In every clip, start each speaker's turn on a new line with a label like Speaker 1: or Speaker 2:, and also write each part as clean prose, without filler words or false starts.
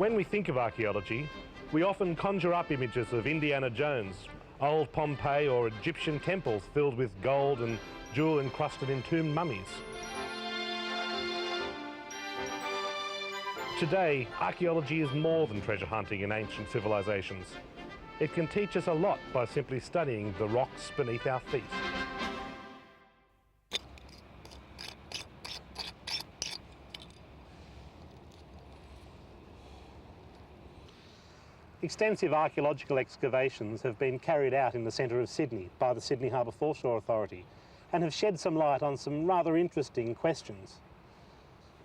Speaker 1: When we think of archaeology, we often conjure up images of Indiana Jones, old Pompeii or Egyptian temples filled with gold and jewel-encrusted entombed mummies. Today, archaeology is more than treasure hunting in ancient civilizations. It can teach us a lot by simply studying the rocks beneath our feet. Extensive archaeological excavations have been carried out in the centre of Sydney by the Sydney Harbour Foreshore Authority and have shed some light on some rather interesting questions.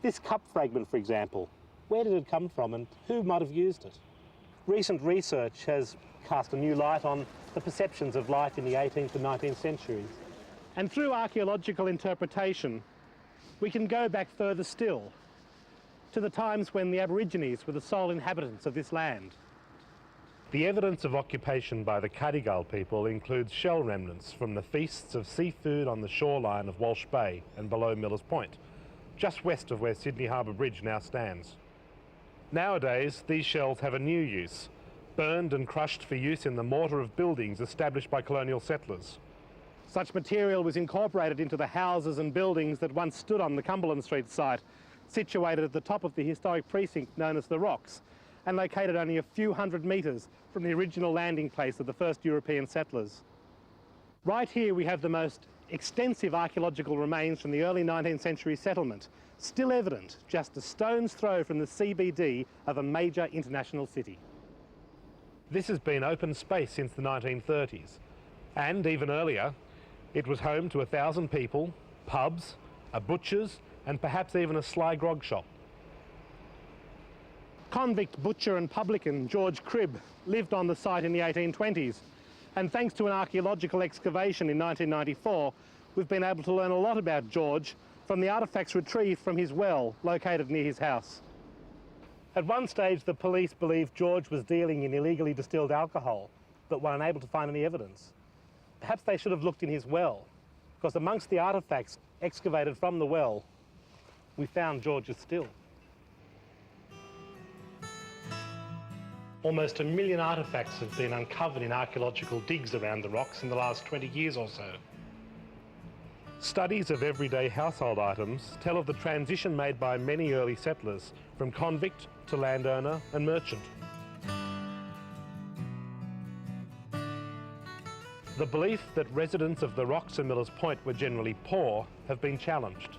Speaker 1: This cup fragment, for example, where did it come from and who might have used it? Recent research has cast a new light on the perceptions of life in the 18th and 19th centuries. And through archaeological interpretation, we can go back further still, to the times when the Aborigines were the sole inhabitants of this land. The evidence of occupation by the Cadigal people includes shell remnants from the feasts of seafood on the shoreline of Walsh Bay and below Millers Point, just west of where Sydney Harbour Bridge now stands. Nowadays, these shells have a new use, burned and crushed for use in the mortar of buildings established by colonial settlers. Such material was incorporated into the houses and buildings that once stood on the Cumberland Street site, situated at the top of the historic precinct known as the Rocks, and located only a few hundred metres from the original landing place of the first European settlers. Right here we have the most extensive archaeological remains from the early 19th century settlement, still evident just a stone's throw from the CBD of a major international city. This has been open space since the 1930s, and even earlier, it was home to 1,000 people, pubs, a butcher's, and perhaps even a sly grog shop. Convict butcher and publican George Cribb lived on the site in the 1820s, and thanks to an archaeological excavation in 1994, we've been able to learn a lot about George from the artefacts retrieved from his well located near his house. At one stage, the police believed George was dealing in illegally distilled alcohol, but were unable to find any evidence. Perhaps they should have looked in his well, because amongst the artefacts excavated from the well, we found George's still. Almost 1 million artefacts have been uncovered in archaeological digs around the rocks in the last 20 years or so. Studies of everyday household items tell of the transition made by many early settlers from convict to landowner and merchant. The belief that residents of the Rocks and Millers Point were generally poor have been challenged.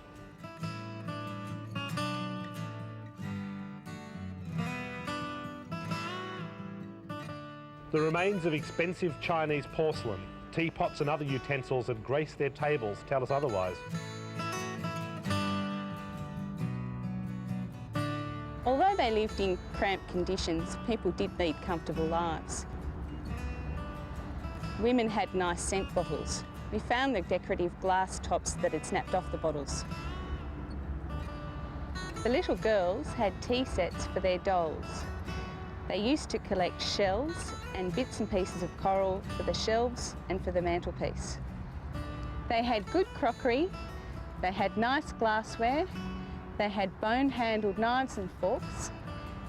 Speaker 1: The remains of expensive Chinese porcelain, teapots and other utensils that grace their tables tell us otherwise.
Speaker 2: Although they lived in cramped conditions, people did lead comfortable lives. Women had nice scent bottles. We found the decorative glass tops that had snapped off the bottles. The little girls had tea sets for their dolls. They used to collect shells and bits and pieces of coral for the shelves and for the mantelpiece. They had good crockery, they had nice glassware, they had bone-handled knives and forks.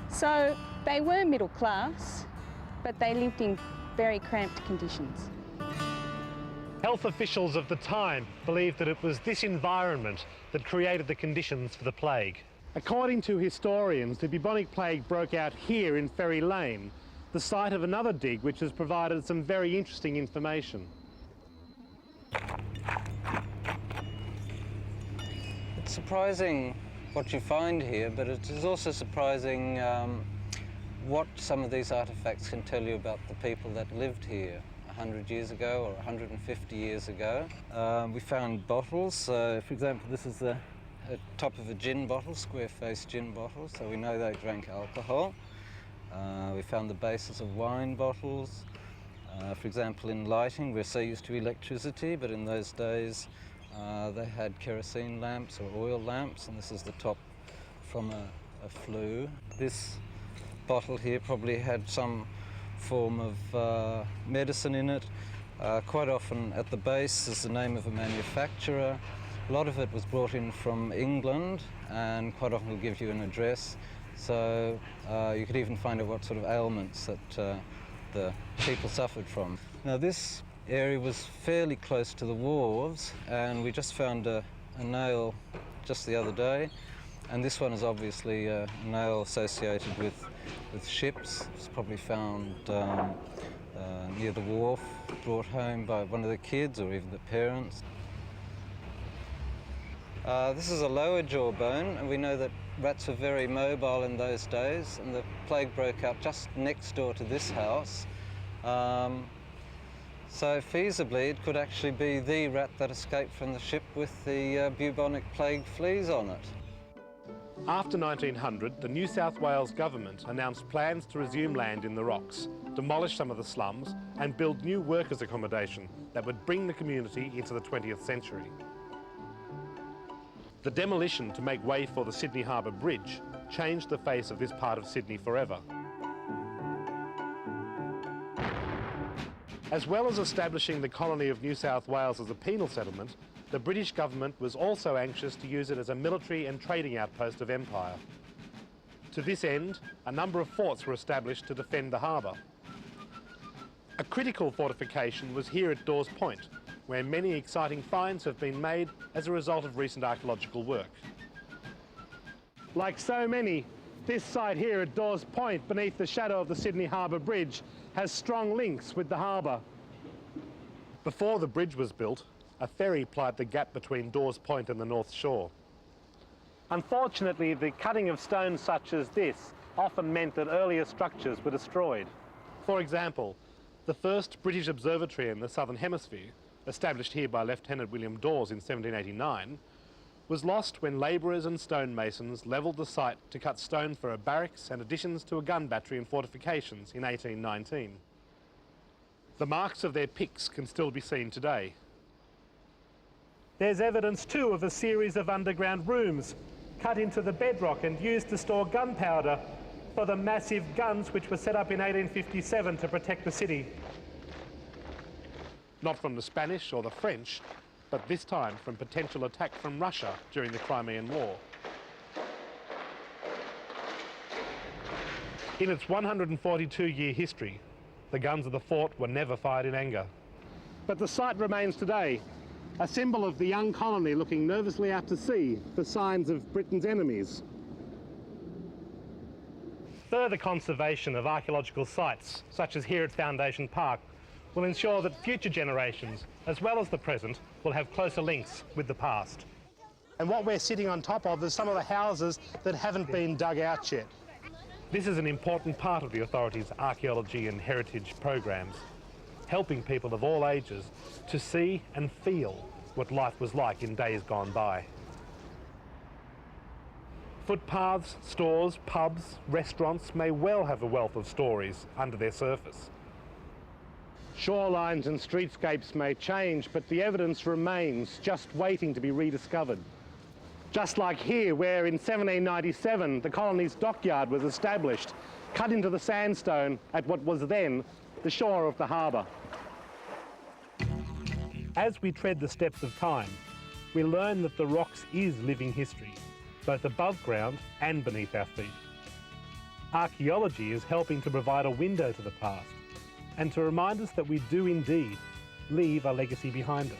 Speaker 2: So they were middle class, but they lived in very cramped conditions.
Speaker 1: Health officials of the time believed that it was this environment that created the conditions for the plague. According to historians, the bubonic plague broke out here in Ferry Lane, the site of another dig which has provided some very interesting information.
Speaker 3: It's surprising what you find here, but it is also surprising what some of these artefacts can tell you about the people that lived here 100 years ago or 150 years ago. We found bottles. For example, this is the top of a gin bottle, square-faced gin bottle, so we know they drank alcohol. We found the bases of wine bottles. For example, in lighting, we're so used to electricity, but in those days they had kerosene lamps or oil lamps, and this is the top from a flue. This bottle here probably had some form of medicine in it. Quite often at the base is the name of a manufacturer. A lot of it was brought in from England, and quite often will give you an address. So you could even find out what sort of ailments that the people suffered from. Now this area was fairly close to the wharves, and we just found a nail just the other day, and this one is obviously a nail associated with ships. It's probably found near the wharf, brought home by one of the kids or even the parents. This is a lower jawbone, and we know that rats were very mobile in those days, and the plague broke out just next door to this house. So feasibly it could actually be the rat that escaped from the ship with the bubonic plague fleas on it.
Speaker 1: After 1900, the New South Wales government announced plans to resume land in the rocks, demolish some of the slums and build new workers' accommodation that would bring the community into the 20th century. The demolition to make way for the Sydney Harbour Bridge changed the face of this part of Sydney forever. As well as establishing the colony of New South Wales as a penal settlement, the British government was also anxious to use it as a military and trading outpost of empire. To this end, a number of forts were established to defend the harbour. A critical fortification was here at Dawes Point, where many exciting finds have been made as a result of recent archaeological work. Like so many, this site here at Dawes Point, beneath the shadow of the Sydney Harbour Bridge, has strong links with the harbour. Before the bridge was built, a ferry plied the gap between Dawes Point and the North Shore. Unfortunately, the cutting of stones such as this often meant that earlier structures were destroyed. For example, the first British observatory in the Southern Hemisphere, established here by Lieutenant William Dawes in 1789, was lost when labourers and stonemasons levelled the site to cut stone for a barracks and additions to a gun battery and fortifications in 1819. The marks of their picks can still be seen today. There's evidence too of a series of underground rooms cut into the bedrock and used to store gunpowder for the massive guns which were set up in 1857 to protect the city. Not from the Spanish or the French, but this time from potential attack from Russia during the Crimean War. In its 142-year history, the guns of the fort were never fired in anger. But the site remains today, a symbol of the young colony looking nervously out to sea for signs of Britain's enemies. Further conservation of archaeological sites, such as here at Foundation Park, will ensure that future generations, as well as the present, will have closer links with the past. And what we're sitting on top of is some of the houses that haven't been dug out yet. This is an important part of the authorities' archaeology and heritage programs, helping people of all ages to see and feel what life was like in days gone by. Footpaths, stores, pubs, restaurants may well have a wealth of stories under their surface. Shorelines and streetscapes may change, but the evidence remains, just waiting to be rediscovered. Just like here, where in 1797 the colony's dockyard was established, cut into the sandstone at what was then the shore of the harbour. As we tread the steps of time, we learn that the rocks is living history, both above ground and beneath our feet. Archaeology is helping to provide a window to the past, and to remind us that we do indeed leave a legacy behind us.